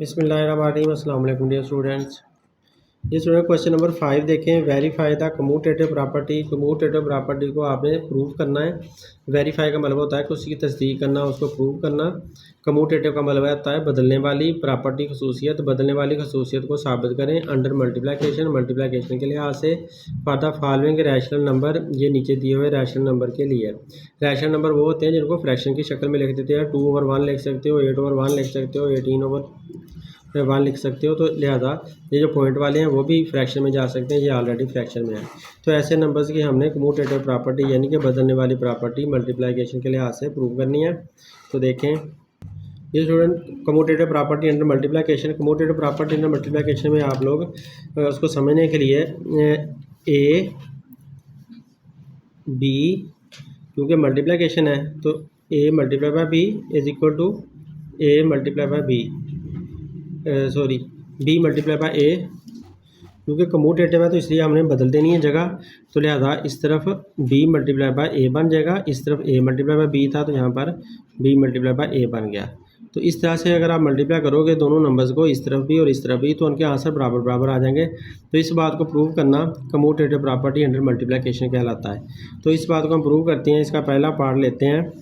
बिस्मिल्लाहिर्रहमानिर्रहीम। अस्सलाम वालेकुम डियर स्टूडेंट्स। ये स्टूडेंट क्वेश्चन नंबर 5 देखें। Verify the commutative property. Commutative property को आपने प्रूव करना है। वेरीफाई का मतलब होता है कि उसकी तस्दीक करना, उसको प्रूव करना। कम्यूटेटिव का मतलब होता है बदलने वाली प्रॉपर्टी खसूसियत। बदलने वाली खसूसियत को साबित करें अंडर मल्टीप्लिकेशन। मल्टीप्लिकेशन के लिहाज से for the following rational number, ये नीचे दिए हुए रैशनल नंबर के लिए। रैशनल नंबर वो होते हैं जिनको फ्रैक्शन की शक्ल में लिख देते हैं। 2/1 लिख सकते हो, 8/1 लिख सकते हो, 18/1 लिख सकते हो। तो लिहाजा ये जो पॉइंट वाले हैं वो भी फ्रैक्शन में जा सकते हैं, ये ऑलरेडी फ्रैक्शन में है। तो ऐसे नंबर्स की हमने कम्यूटेटिव प्रॉपर्टी यानी कि बदलने वाली प्रॉपर्टी मल्टीप्लिकेशन के लिहाज से प्रूव करनी है। तो देखें ये student commutative property under multiplication. Commutative property under multiplication में आप लोग उसको समझने के लिए ए बी, क्योंकि मल्टीप्लिकेशन है तो a multiply by b is equal to a multiply by b, sorry b multiply by a, क्योंकि कम्यूटेटिव है तो इसलिए हमने बदल देनी है जगह। तो लिहाजा इस तरफ बी मल्टीप्लाई बाय ए बन जाएगा, इस तरफ ए मल्टीप्लाई बाय बी था तो यहाँ पर बी मल्टीप्लाई बाय ए बन गया। तो इस तरह से अगर आप मल्टीप्लाई करोगे दोनों नंबर्स को, इस तरफ भी और इस तरफ भी, तो उनके आंसर बराबर बराबर आ जाएंगे। तो इस बात को प्रूव करना कम्यूटेटिव प्रॉपर्टी अंडर मल्टीप्लिकेशन कहलाता है। तो इस बात को हम प्रूव करते हैं। इसका पहला पार्ट लेते हैं।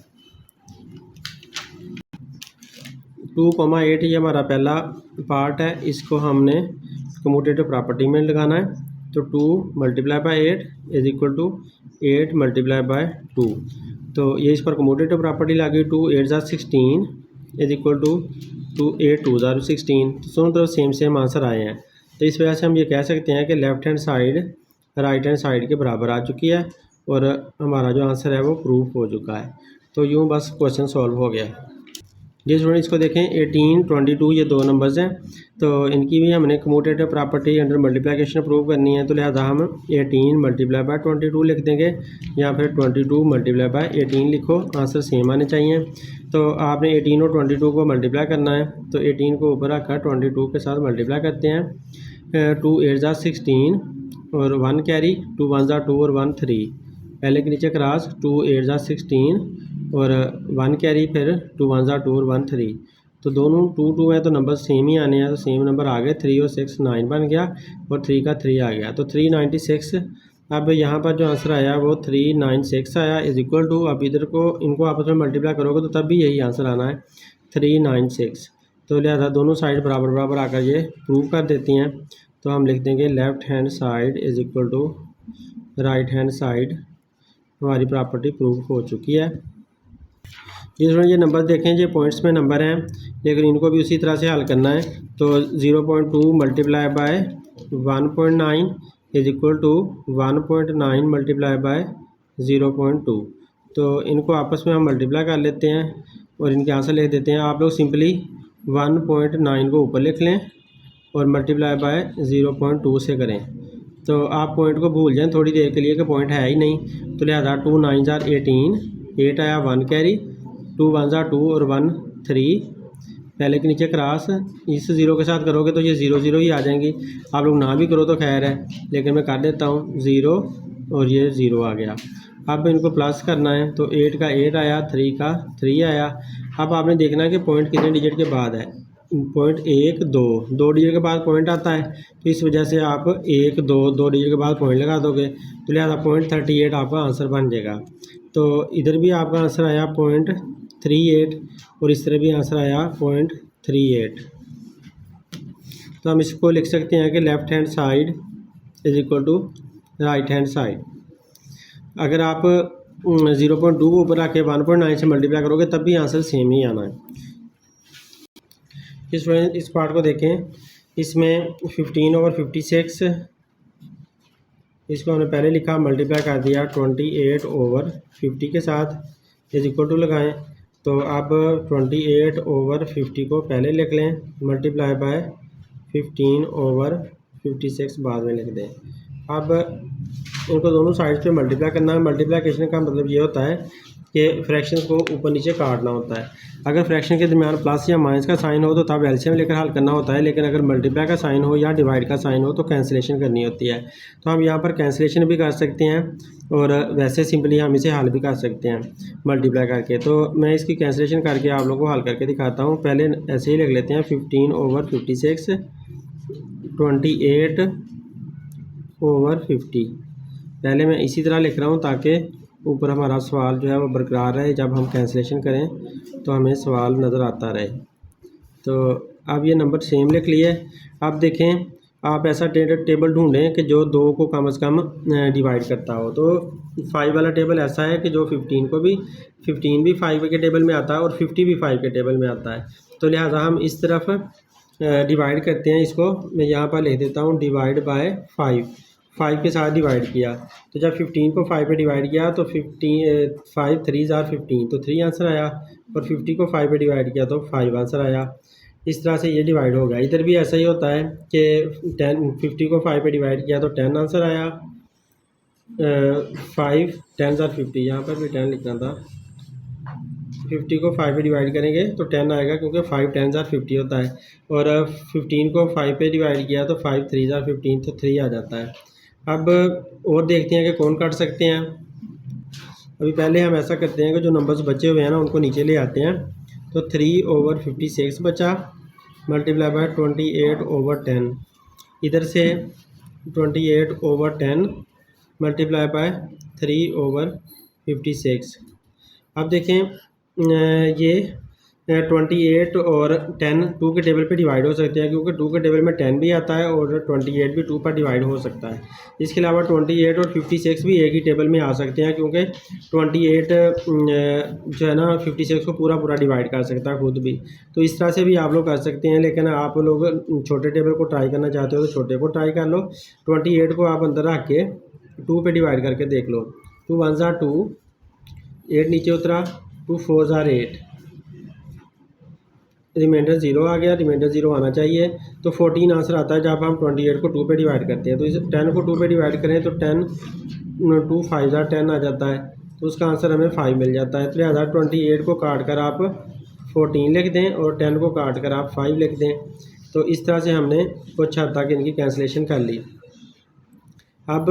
2,8 ये हमारा पहला पार्ट है, इसको हमने कम्यूटेटिव प्रॉपर्टी में लगाना है। तो 2 multiply by 8 is equal to 8 multiply by 2। तो ये इस पर कम्यूटेटिव प्रॉपर्टी लगी। 2 8 ज़ा 16 इज इक्वल टू 8 2 ज़ा 16। तो दोनों तरफ सेम सेम आंसर आए हैं। तो इस वजह से हम ये कह सकते हैं कि left hand side right hand side के बराबर आ चुकी है और हमारा जो आंसर है वो प्रूफ हो चुका है। तो यूँ बस क्वेश्चन सॉल्व हो गया। ये स्टूडेंट इसको देखें 18 22 ये दो नंबर्स हैं, तो इनकी भी हमने commutative property under multiplication prove करनी है। तो लिहाजा हम 18 मल्टीप्लाई बाय 22 लिख देंगे या फिर 22 मल्टीप्लाई बाय 18 लिखो, आंसर सेम आने चाहिए। तो आपने 18 और 22 को मल्टीप्लाई करना है। तो 18 को ऊपर रखा 22 के साथ मल्टीप्लाई करते हैं। 2 8 ज़ा 16 और 1 कैरी, 2 1 ज़ा 2 और 1 3, पहले के नीचे क्रॉस 2 8 ज़ा 16 और 1 कैरी, फिर 2 1 ज़ा 2 और 1 3। तो दोनों 2 2 हैं तो नंबर सेम ही आने हैं, तो सेम नंबर आ गए। 3 और 6 9 बन गया और 3 का 3 आ गया, तो 396। अब यहाँ पर जो आंसर आया वो 396 आया इज इक्वल टू, अब इधर को इनको आपस में मल्टीप्लाई करोगे तो तब भी यही आंसर आना है 396। तो लिहाजा दोनों साइड बराबर बराबर आकर ये प्रूव कर देती हैं। तो हम लिख देंगे left hand side is equal to right hand side, हमारी प्रॉपर्टी प्रूव हो चुकी है। ये नंबर देखें, ये पॉइंट्स में नंबर हैं लेकिन इनको भी उसी तरह से हल करना है। तो 0.2 multiply by 1.9 is equal to 1.9 multiply by 0.2। तो इनको आपस में हम मल्टीप्लाई कर लेते हैं और इनके आंसर लिख देते हैं। आप लोग सिंपली 1.9 को ऊपर लिख लें और मल्टीप्लाई बाय 0.2 से करें, तो आप पॉइंट को भूल जाएं थोड़ी देर के लिए कि पॉइंट है ही नहीं। तो लिहाजा 2 9 ज़ा 18, 8 आया 1 कैरी, 2 1 ज़ा 2 और 1 3, पहले के नीचे क्रॉस, इस ज़ीरो के साथ करोगे तो ये 0 0 ही आ जाएंगी। आप लोग ना भी करो तो खैर है, लेकिन मैं कर देता हूँ 0 और ये 0 आ गया। अब इनको प्लस करना है, तो 8 का 8 आया, 3 का 3 आया। अब आपने देखना है कि पॉइंट कितने डिजिट के बाद है। पॉइंट 1 2 डिजिट के बाद पॉइंट आता है, तो इस वजह से आप 1 2 डिजिट के बाद पॉइंट लगा दोगे, तो लिहाजा पॉइंट 38 आपका आंसर बन जाएगा। तो इधर भी आपका आंसर आया 0.38 और इस तरह भी आंसर आया 0.38। तो हम इसको लिख सकते हैं कि left hand side is equal to right hand side. अगर आप 0.2 को ऊपर रख के 1.9 से मल्टीप्लाई करोगे तब भी आंसर सेम ही आना है। इस पार्ट को देखें, इसमें 15/56, इसको हमने पहले लिखा, मल्टीप्लाई कर दिया 28/50 के साथ इज इक्वल टू लगाएं। तो अब 28/50 को पहले लिख लें, मल्टीप्लाई बाय 15/56 बाद में लिख दें। अब इनको दोनों साइड्स पे मल्टीप्लाई करना है। मल्टीप्लिकेशन का मतलब ये होता है कि फ्रैक्शन को ऊपर नीचे काटना होता है। अगर फ्रैक्शन के दरमियान प्लस या माइनस का साइन हो तो तब एलसीएम लेकर हल करना होता है, लेकिन अगर मल्टीप्लाई का साइन हो या डिवाइड का साइन हो तो कैंसिलेशन करनी होती है। तो हम यहाँ पर कैंसिलेशन भी कर सकते हैं और वैसे सिंपली हम इसे हल भी कर सकते हैं मल्टीप्लाई करके। तो मैं इसकी कैंसिलेशन करके आप लोगों को हल करके दिखाता हूँ। पहले ऐसे ही लिख लेते हैं 15/56, 28/50। पहले मैं इसी तरह लिख रहा हूँ ताकि ऊपर हमारा सवाल जो है वो बरकरार रहे, जब हम कैंसिलेशन करें तो हमें सवाल नज़र आता रहे। तो अब ये नंबर सेम लिख लिए। अब देखें आप ऐसा टेबल ढूंढें कि जो 2 को कम से कम डिवाइड करता हो। तो 5 वाला टेबल ऐसा है कि जो 15 भी 5 के टेबल में आता है और 50 भी 5 के टेबल में आता है। तो लिहाजा हम इस तरफ डिवाइड करते हैं इसको। मैं यहाँ पर लिख देता हूँ डिवाइड बाय 5 के साथ डिवाइड किया। तो जब 15 को 5 पे डिवाइड किया तो 5 3 ज़ार 15 तो 3 आंसर आया, और 50 को 5 पे डिवाइड किया तो 5 आंसर आया। इस तरह से ये डिवाइड हो गया। इधर भी ऐसा ही होता है कि 50 को 5 पे डिवाइड किया तो 10 आंसर आया। 5 10 ज़ार 50, यहाँ पर भी 10 लिखना था। 50 को 5 पे डिवाइड करेंगे तो 10 आएगा, क्योंकि 5 10 ज़ार 50 होता है। और 15 को 5 पे डिवाइड किया तो 5 3 ज़ार 15 तो 3 आ जाता है। अब और देखते हैं कि कौन काट सकते हैं। अभी पहले हम ऐसा करते हैं कि जो नंबर्स बचे हुए हैं ना उनको नीचे ले आते हैं। तो 3/56 बचा, मल्टीप्लाई बाय 28/10। इधर से 28/10 मल्टीप्लाई बाय 3/56। अब देखें ये 28 और 10 2 के टेबल पे डिवाइड हो सकते हैं, क्योंकि 2 के टेबल में 10 भी आता है और 28 भी 2 पर डिवाइड हो सकता है। इसके अलावा 28 और 56 भी एक ही टेबल में आ सकते हैं, क्योंकि 28 जो है ना 56 को पूरा डिवाइड कर सकता है खुद भी। तो इस तरह से भी आप लोग कर सकते हैं, लेकिन आप लोग छोटे टेबल को ट्राई करना चाहते हो तो छोटे को ट्राई कर लो। 28 को आप अंदर रख के 2 पे डिवाइड करके देख लो। 2 1 ज़ार 2, 8 नीचे उतरा, 2 4 ज़ार 8, रिमाइंडर 0 आ गया, रिमाइंडर 0 आना चाहिए। तो 14 आंसर आता है जब हम 28 को 2 पे डिवाइड करते हैं। तो इस 10 को 2 पे डिवाइड करें तो 10 2 5 ज़ार 10 आ जाता है, तो उसका आंसर हमें 5 मिल जाता है। तो लिहाजा 28 को काट कर आप 14 लिख दें और 10 को काट कर आप 5 लिख दें। तो इस तरह से हमने कुछ हद तक इनकी कैंसिलेशन कर ली। अब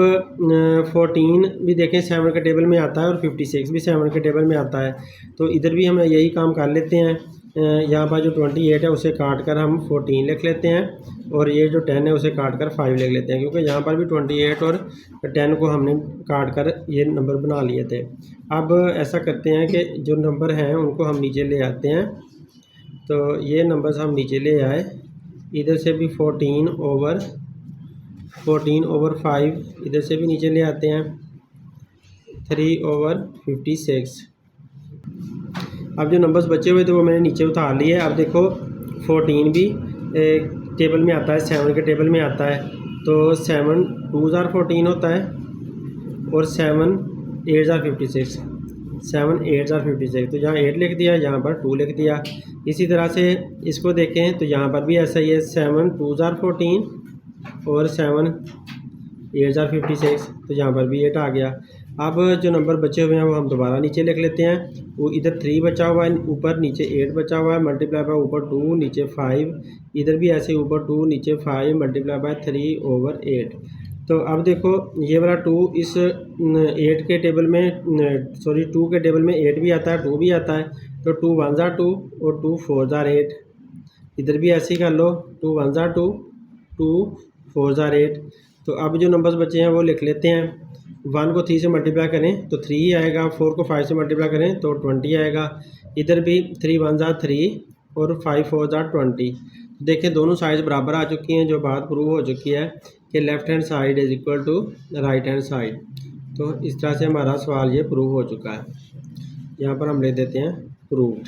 14 भी देखें 7 के टेबल में आता है और 56 भी 7 के टेबल में आता है। तो इधर भी हम यही काम कर लेते हैं। यहाँ पर जो 28 है उसे काट कर हम 14 लिख लेते हैं, और ये जो 10 है उसे काट कर 5 लिख लेते हैं, क्योंकि यहाँ पर भी 28 और 10 को हमने काट कर ये नंबर बना लिए थे। अब ऐसा करते हैं कि जो नंबर हैं उनको हम नीचे ले आते हैं। तो ये नंबर्स हम नीचे ले आए। इधर से भी 14/5 इधर से भी नीचे ले आते हैं। 3/56। अब जो नंबर्स बचे हुए थे वो मैंने नीचे उतार लिए। अब देखो 14 भी टेबल में आता है, 7 के टेबल में आता है। तो 7 2 ज़ार 14 होता है, और 7 8 ज़ार 56, 7 8 ज़ार 56। तो यहाँ 8 लिख दिया, यहाँ पर 2 लिख दिया। इसी तरह से इसको देखें तो यहाँ पर भी ऐसा ही है, 7 2 ज़ार 14 और 7 8 ज़ार 56। तो यहाँ पर भी 8 आ गया। अब जो नंबर बचे हुए हैं वो हम दोबारा नीचे लिख लेते हैं। वो इधर 3 बचा हुआ है, ऊपर नीचे 8 बचा हुआ है, मल्टीप्लाई बाय ऊपर 2 नीचे 5। इधर भी ऐसे ऊपर 2 नीचे 5 मल्टीप्लाई बाय 3/8। तो अब देखो ये वाला 2 इस 8 के टेबल में 2 के टेबल में 8 भी आता है, 2 भी आता है। तो 2 1 ज़ार 2 और 2 4 ज़ार 8। इधर भी ऐसे ही कर लो, 2 1 ज़ार 2, 2 4 ज़ार 8। तो अब जो नंबर्स बचे हैं वो लिख लेते हैं। 1 को 3 से मल्टीप्लाई करें तो 3 ही आएगा, 4 को 5 से मल्टीप्लाई करें तो 20 आएगा। इधर भी 3 1 ज़ार 3 और 5 4 ज़ार 20। देखें दोनों साइड्स बराबर आ चुकी हैं। जो बात प्रूव हो चुकी है कि left hand side is equal to right hand side. तो इस तरह से हमारा सवाल ये प्रूव हो चुका है। यहाँ पर हम ले देते हैं प्रूव्ड।